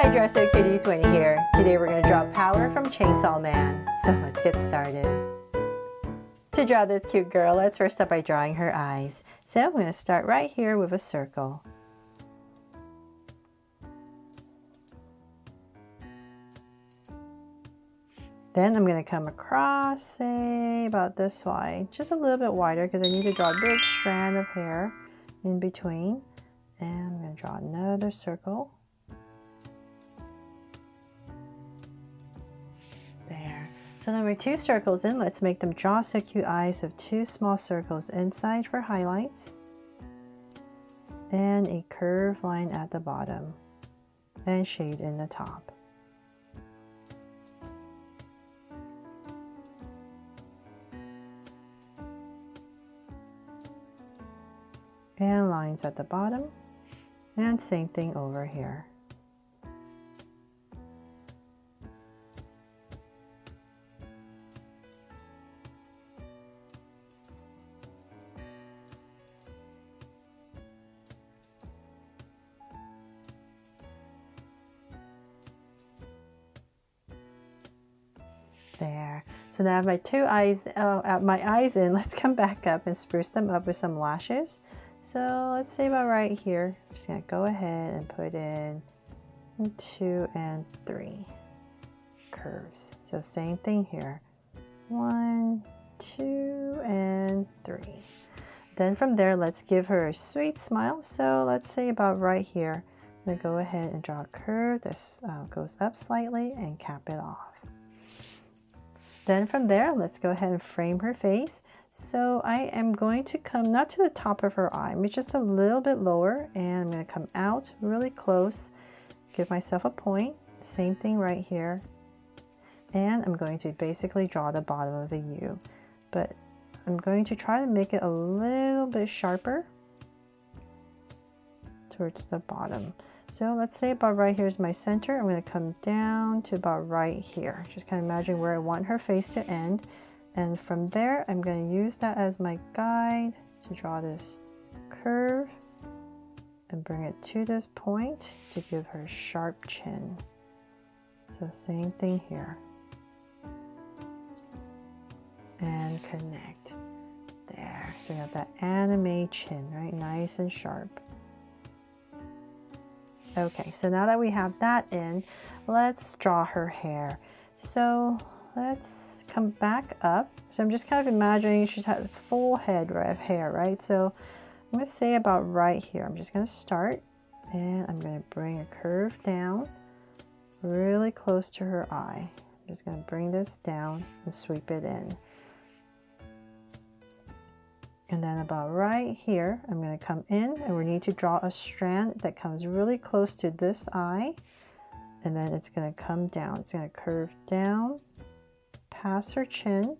Hi Dresser Cuties, Winnie here. Today we're going to draw Power from Chainsaw Man. So let's get started. To draw this cute girl, let's first start by drawing her eyes. So I'm going to start right here with a circle. Then I'm going to come across, say about this wide, just a little bit wider because I need to draw a big strand of hair in between. And I'm going to draw another circle. There. So then we're 2 circles in, let's make them draw so cute eyes with 2 small circles inside for highlights. And a curved line at the bottom. And shade in the top. And lines at the bottom, and same thing over here. There. So now I have my 2 eyes, my eyes in. Let's come back up and spruce them up with some lashes. So let's say about right here, I'm just going to go ahead and put in 2 and 3 curves. So same thing here. 1, 2, and 3. Then from there, let's give her a sweet smile. So let's say about right here, I'm going to go ahead and draw a curve. This goes up slightly and cap it off. Then from there, let's go ahead and frame her face. So I am going to come not to the top of her eye, but just a little bit lower, and I'm going to come out really close, give myself a point, same thing right here, and I'm going to basically draw the bottom of a U, but I'm going to try to make it a little bit sharper towards the bottom. So let's say about right here is my center. I'm going to come down to about right here. Just kind of imagine where I want her face to end. And from there, I'm going to use that as my guide to draw this curve and bring it to this point to give her a sharp chin. So same thing here. And connect. There. So you have that anime chin, right? Nice and sharp. Okay, so now that we have that in, let's draw her hair. So let's come back up. So I'm just kind of imagining she's had a full head of hair, right? So I'm going to say about right here. I'm just going to start, and I'm going to bring a curve down really close to her eye. I'm just going to bring this down and sweep it in. And then about right here, I'm going to come in, and we need to draw a strand that comes really close to this eye. And then it's going to come down. It's going to curve down, past her chin,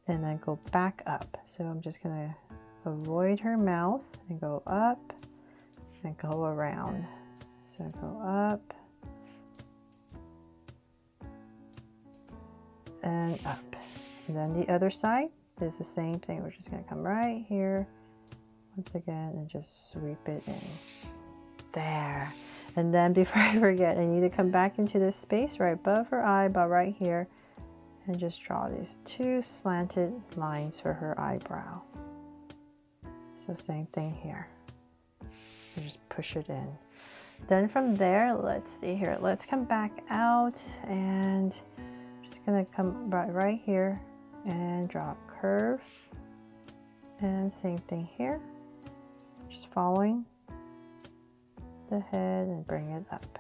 and then go back up. So I'm just going to avoid her mouth and go up and go around. So go up and up. And then the other side is the same thing. We're just going to come right here once again and just sweep it in. There. And then before I forget, I need to come back into this space right above her eye, about right here, and just draw these 2 slanted lines for her eyebrow. So same thing here. And just push it in. Then from there, let's see here. Let's come back out, and just going to come right here and draw a curve. And same thing here. Just following the head and bring it up.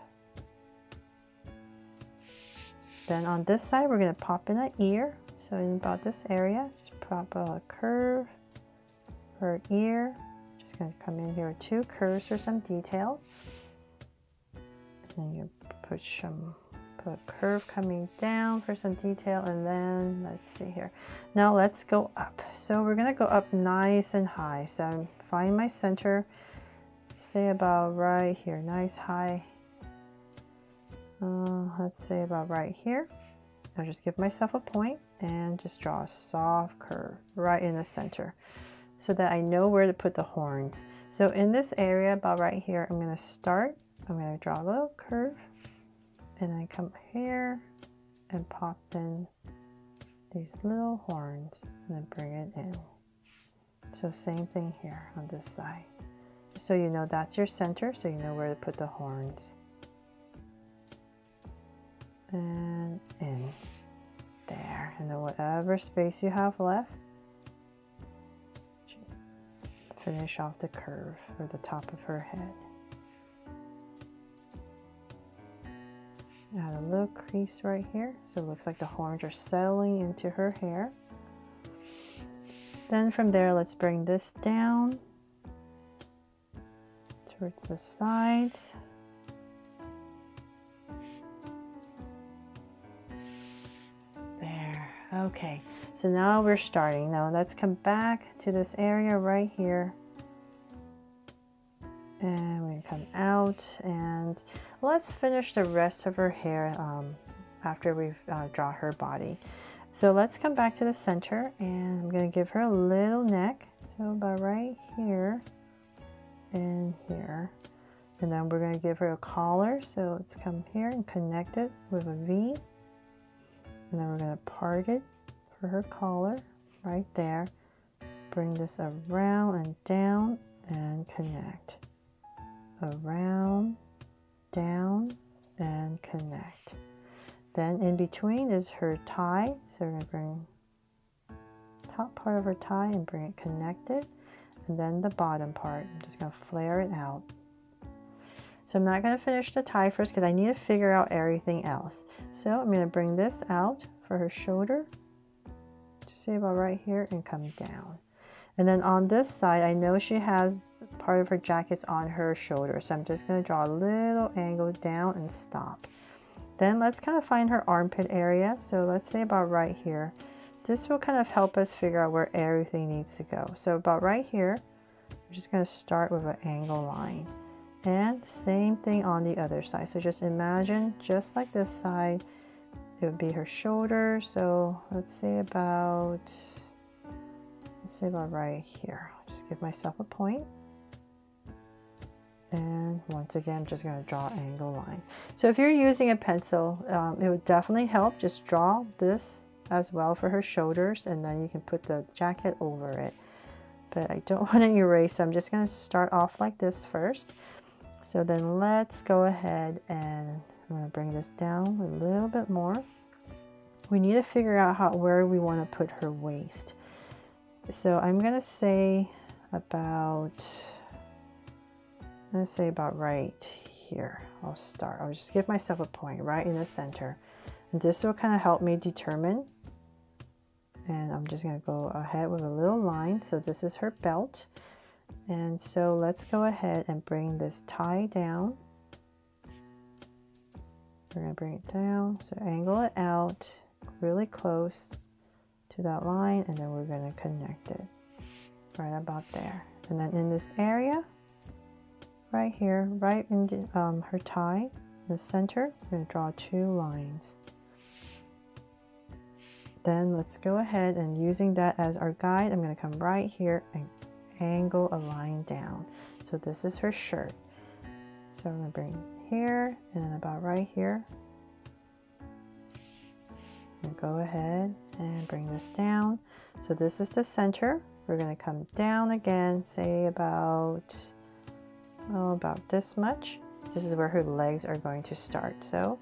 Then on this side, we're going to pop in an ear. So in about this area, just pop a curve for an ear. Just going to come in here with 2 curves for some detail. And then you put a curve coming down for some detail, and then let's see here. Now let's go up. So we're going to go up nice and high. So I'm finding my center. Say about right here, nice high. Let's say about right here. I'll just give myself a point and just draw a soft curve right in the center. so that I know where to put the horns. So in this area about right here, I'm going to start. I'm going to draw a little curve and then come here and pop in these little horns and then bring it in. So same thing here on this side. So you know that's your center, so you know where to put the horns. And in there. And then whatever space you have left, just finish off the curve or the top of her head. Add a little crease right here, so it looks like the horns are settling into her hair. Then from there, let's bring this down towards the sides. There, okay. So now we're starting. Now let's come back to this area right here. And we come out and let's finish the rest of her hair after we've drawn her body. So let's come back to the center and I'm going to give her a little neck. So about right here and here. And then we're going to give her a collar. So let's come here and connect it with a V. And then we're going to part it for her collar right there. Bring this around and down and connect. Around, down, and connect. Then in between is her tie. So we're going to bring the top part of her tie and bring it connected. And then the bottom part, I'm just going to flare it out. So I'm not going to finish the tie first because I need to figure out everything else. So I'm going to bring this out for her shoulder, just say about right here, and come down. And then on this side, I know she has part of her jackets on her shoulder. So I'm just going to draw a little angle down and stop. Then let's kind of find her armpit area. So let's say about right here. This will kind of help us figure out where everything needs to go. So about right here, we're just going to start with an angle line. And same thing on the other side. So just imagine, just like this side, it would be her shoulder. So let's say about right here. I'll just give myself a point. And once again, I'm just going to draw an angle line. So if you're using a pencil, it would definitely help. Just draw this as well for her shoulders, and then you can put the jacket over it. But I don't want to erase, so I'm just going to start off like this first. So then let's go ahead and I'm going to bring this down a little bit more. We need to figure out where we want to put her waist. So I'm going to say about right here. I'll start. I'll just give myself a point right in the center. And this will kind of help me determine. And I'm just going to go ahead with a little line. So this is her belt. And so let's go ahead and bring this tie down. We're going to bring it down. So angle it out really close to that line, and then we're going to connect it right about there. And then in this area right here, right in her tie, the center, we're going to draw two lines. Then let's go ahead and using that as our guide, I'm going to come right here and angle a line down. So this is her shirt. So I'm going to bring it here and then about right here. And go ahead and bring this down. So this is the center. We're going to come down again, say about this much. This is where her legs are going to start. So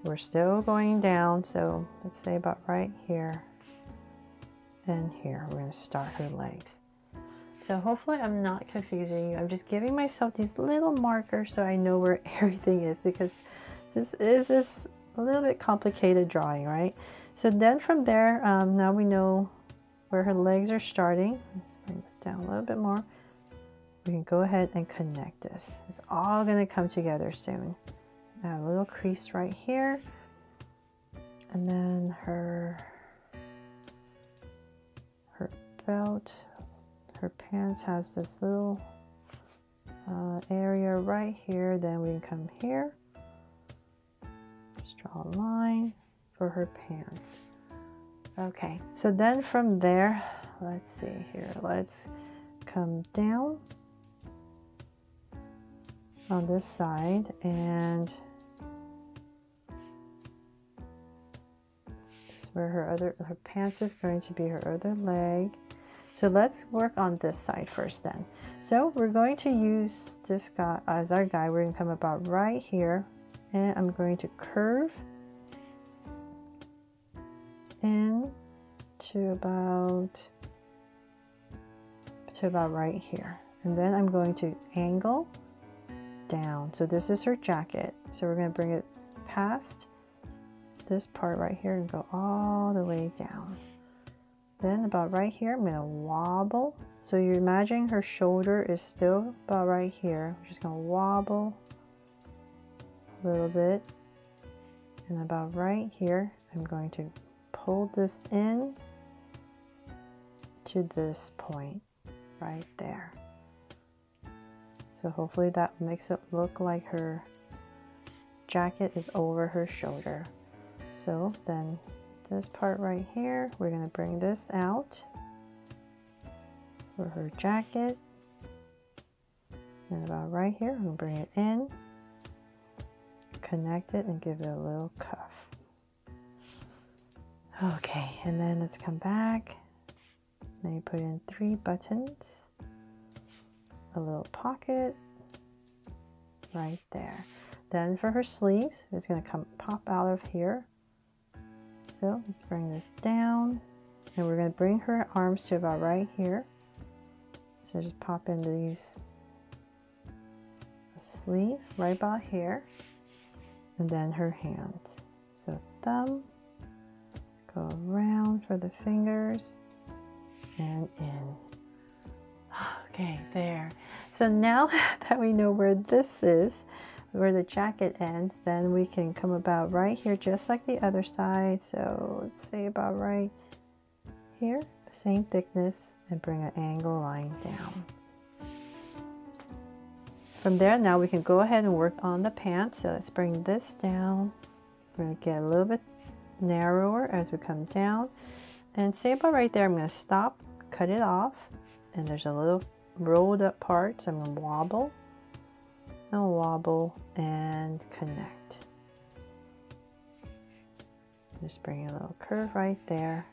we're still going down. So let's say about right here and here. We're going to start her legs. So hopefully I'm not confusing you. I'm just giving myself these little markers so I know where everything is, because this is a little bit complicated drawing, right? So then from there, now we know where her legs are starting. Let's bring this down a little bit more. We can go ahead and connect this. It's all going to come together soon. Add a little crease right here. And then her belt, her pants has this little area right here. Then we can come here. Just draw a line for her pants. Okay, so then from there, let's see here, let's come down on this side, and this is where her pants is going to be her other leg. So let's work on this side first then. So we're going to use this guy as our guide. We're going to come about right here, and I'm going to curve in to about right here, and then I'm going to angle down. So this is her jacket, so we're going to bring it past this part right here and go all the way down. Then about right here, I'm going to wobble. So you're imagining her shoulder is still about right here. I'm just going to wobble a little bit, and about right here, I'm going to pull this in to this point right there. So hopefully that makes it look like her jacket is over her shoulder. So then this part right here, we're going to bring this out for her jacket, and about right here, I'm going to bring it in, connect it, and give it a little cuff. Okay, and then let's come back. Then you put in 3 buttons, a little pocket right there. Then for her sleeves, it's going to come pop out of here. So let's bring this down, and we're going to bring her arms to about right here. So just pop in these sleeve right about here, and then her hands. So thumb, go around for the fingers, and in. Okay, there. So now that we know where this is, where the jacket ends, then we can come about right here just like the other side. So let's say about right here, same thickness, and bring an angle line down. From there, now we can go ahead and work on the pants. So let's bring this down. We're going to get a little bit narrower as we come down, and say about right there, I'm going to stop, cut it off, and there's a little rolled up part, so I'm going to wobble and wobble and connect. Just bring a little curve right there,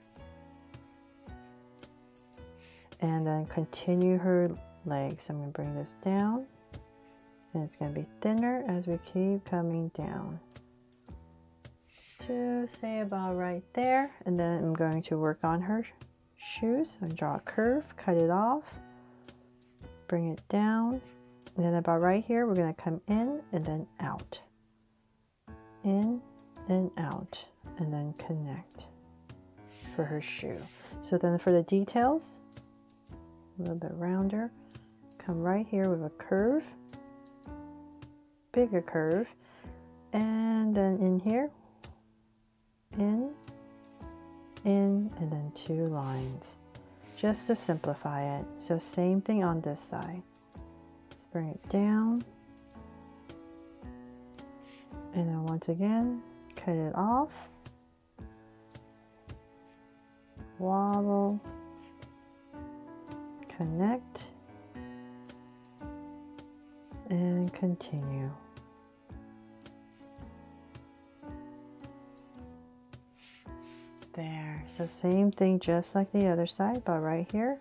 and then continue her legs. So I'm going to bring this down, and it's going to be thinner as we keep coming down to say about right there. And then I'm going to work on her shoes. So draw a curve, cut it off, bring it down, and then about right here, we're going to come in and then out, in and out, and then connect for her shoe. So then for the details, a little bit rounder, come right here with a curve, bigger curve, and then in here, in, and then 2 lines, just to simplify it. So same thing on this side. Let's bring it down, and then once again, cut it off, wobble, connect, and continue. There. So same thing, just like the other side, but right here.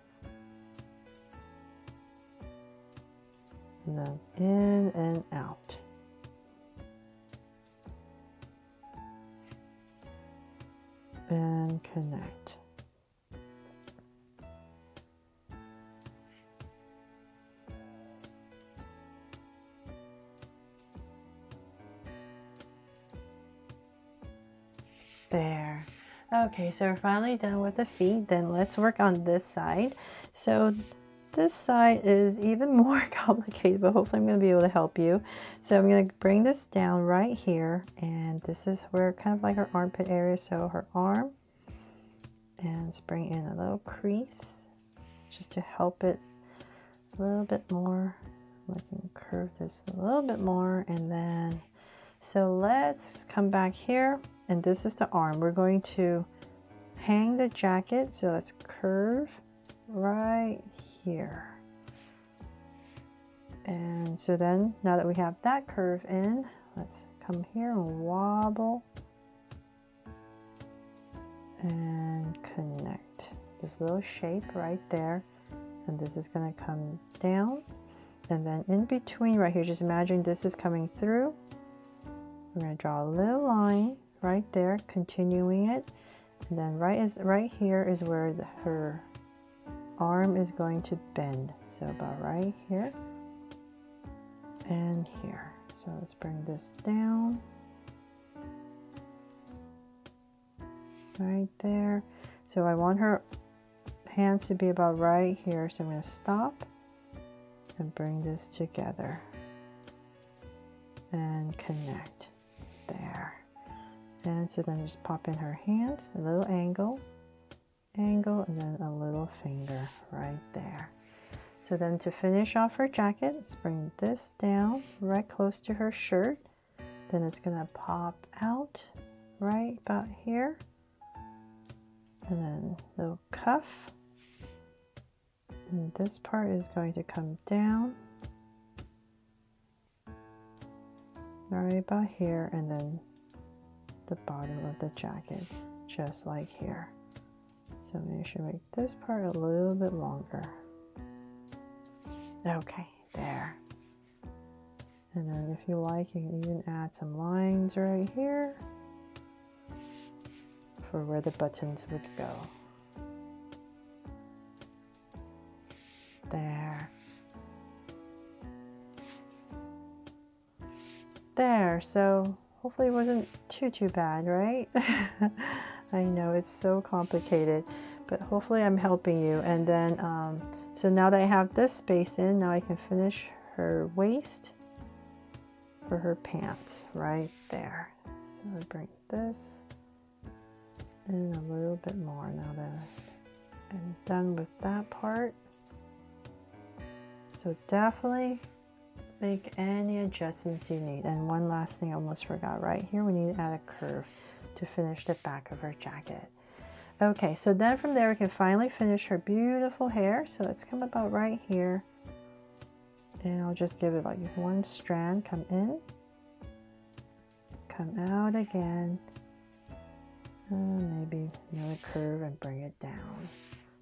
And then in and out. And connect. There. Okay, so we're finally done with the feet. Then let's work on this side. So this side is even more complicated, but hopefully I'm going to be able to help you. So I'm going to bring this down right here, and this is where kind of like her armpit area, so her arm, and let's bring in a little crease just to help it a little bit more. I can curve this a little bit more, and then so let's come back here, and this is the arm. We're going to hang the jacket. So let's curve right here. And so then, now that we have that curve in, let's come here and wobble and connect this little shape right there. And this is going to come down. And then in between right here, just imagine this is coming through. We're going to draw a little line right there, continuing it. And then right here is where her arm is going to bend. So about right here and here. So let's bring this down. Right there. So I want her hands to be about right here. So I'm going to stop and bring this together and connect there. And so then just pop in her hands, a little angle, and then a little finger right there. So then to finish off her jacket, let's bring this down right close to her shirt. Then it's gonna pop out right about here. And then little cuff. And this part is going to come down right about here, and then the bottom of the jacket, just like here. So maybe I should make this part a little bit longer. Okay, there. And then if you like, you can even add some lines right here for where the buttons would go. There. There, so hopefully it wasn't too bad, right? I know it's so complicated, but hopefully I'm helping you. And then, so now that I have this space in, now I can finish her waist for her pants right there. So I bring this in a little bit more now that I'm done with that part. So definitely make any adjustments you need. And one last thing I almost forgot, right here we need to add a curve to finish the back of her jacket. Okay, so then from there we can finally finish her beautiful hair. So let's come about right here, and I'll just give it like one strand, come in, come out again, maybe another curve and bring it down.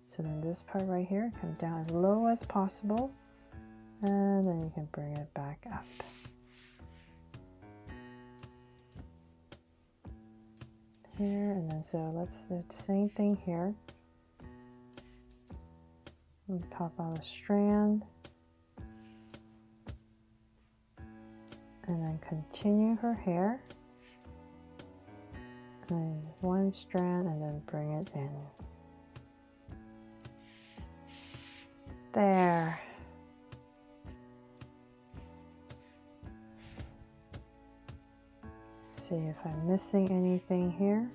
So then this part right here, come down as low as possible, and then you can bring it back up. Here, and then so let's do the same thing here. And pop out a strand, and then continue her hair, and one strand, and then bring it in. There. See if I'm missing anything here.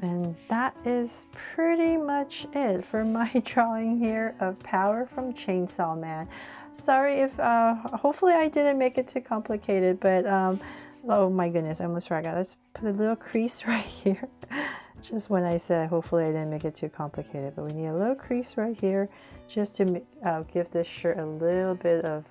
And that is pretty much it for my drawing here of Power from Chainsaw Man. Sorry if, hopefully I didn't make it too complicated, but oh my goodness, I almost forgot. Let's put a little crease right here. Just when I said hopefully I didn't make it too complicated, but we need a little crease right here just to give this shirt a little bit of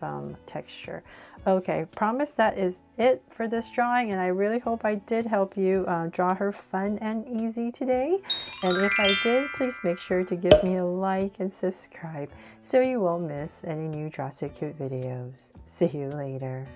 texture. Okay, promise that is it for this drawing, and I really hope I did help you draw her fun and easy today. And if I did, please make sure to give me a like and subscribe so you won't miss any new Draw So Cute videos. See you later.